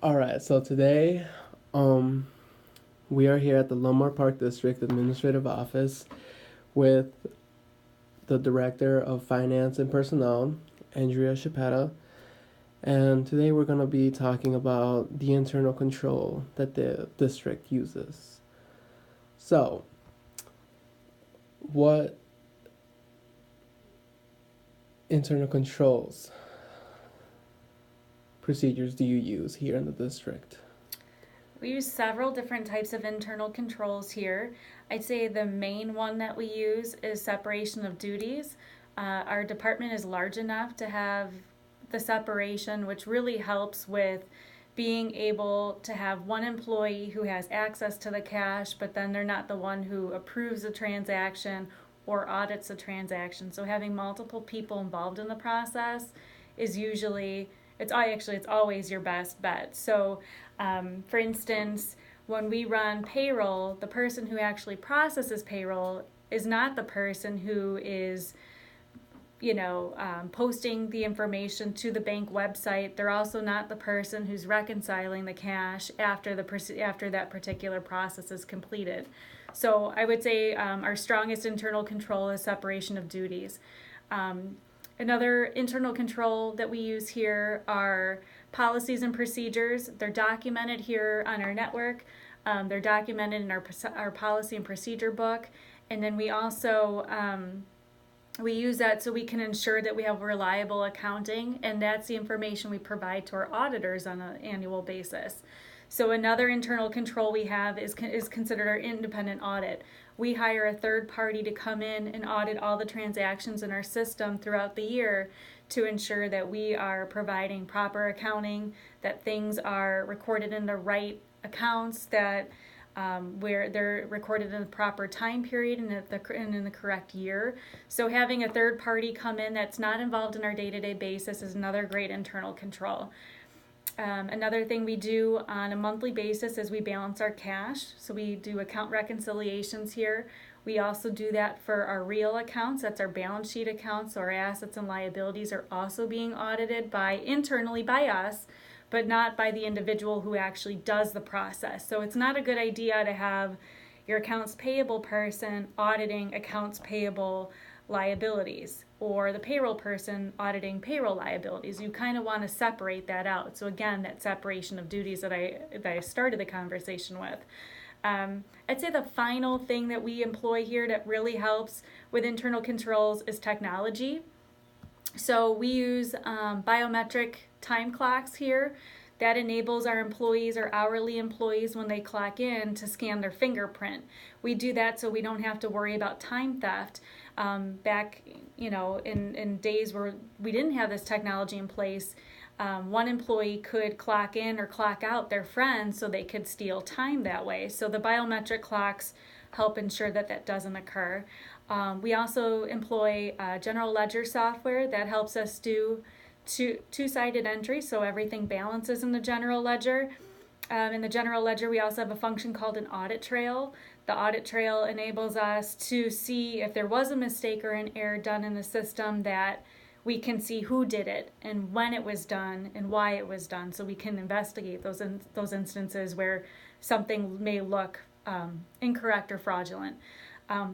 All right, so today, um, we are here at the Lombard Park District Administrative Office with the Director of Finance and Personnel, Andrea Shapetta, and today we're going to be talking about the internal control that the district uses. So, what internal controls procedures do you use here in the district? We use several different types of internal controls here. I'd say the main one that we use is separation of duties. Our department is large enough to have the separation, which really helps with being able to have one employee who has access to the cash, but then they're not the one who approves the transaction or audits the transaction. So having multiple people involved in the process is usually it's always your best bet. So, for instance, when we run payroll, the person who actually processes payroll is not the person who is posting the information to the bank website. They're also not the person who's reconciling the cash after that particular process is completed. So I would say our strongest internal control is separation of duties. Another internal control that we use here are policies and procedures. They're documented here on our network. They're documented in our policy and procedure book. And then we also we use that so we can ensure that we have reliable accounting, and that's the information we provide to our auditors on an annual basis. So another internal control we have is considered our independent audit. We hire a third party to come in and audit all the transactions in our system throughout the year to ensure that we are providing proper accounting, that things are recorded in the right accounts, that where they're recorded in the proper time period and in the correct year. So having a third party come in that's not involved in our day-to-day basis is another great internal control. Another thing we do on a monthly basis is we balance our cash. So we do account reconciliations here. We also do that for our real accounts. That's our balance sheet accounts. So our assets and liabilities are also being audited internally by us, but not by the individual who actually does the process. So it's not a good idea to have your accounts payable person auditing accounts payable liabilities or the payroll person auditing payroll liabilities. You kind of want to separate that out. So again, that separation of duties that I started the conversation with. I'd say the final thing that we employ here that really helps with internal controls is technology. So we use biometric time clocks here. That enables our employees, our hourly employees, when they clock in to scan their fingerprint. We do that so we don't have to worry about time theft. Back, in days where we didn't have this technology in place, one employee could clock in or clock out their friends so they could steal time that way. So the biometric clocks help ensure that that doesn't occur. We also employ general ledger software that helps us do two-sided entry, so everything balances in the general ledger. In the general ledger, we also have a function called an audit trail. The audit trail enables us to see if there was a mistake or an error done in the system, that we can see who did it and when it was done and why it was done, so we can investigate those instances where something may look incorrect or fraudulent.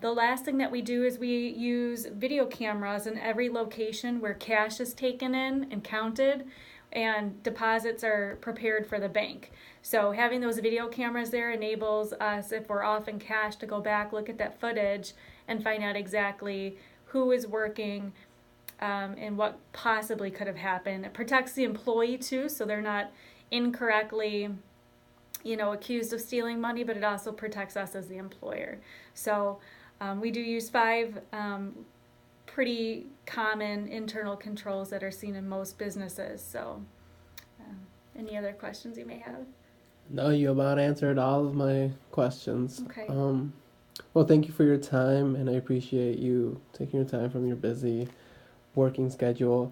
The last thing that we do is we use video cameras in every location where cash is taken in and counted and deposits are prepared for the bank. So having those video cameras there enables us, if we're off in cash, to go back, look at that footage, and find out exactly who is working and what possibly could have happened. It protects the employee too, so they're not incorrectly accused of stealing money, but it also protects us as the employer. So we do use 5 pretty common internal controls that are seen in most businesses. So any other questions you may have? No, you about answered all of my questions. Okay. Well, thank you for your time, and I appreciate you taking your time from your busy working schedule.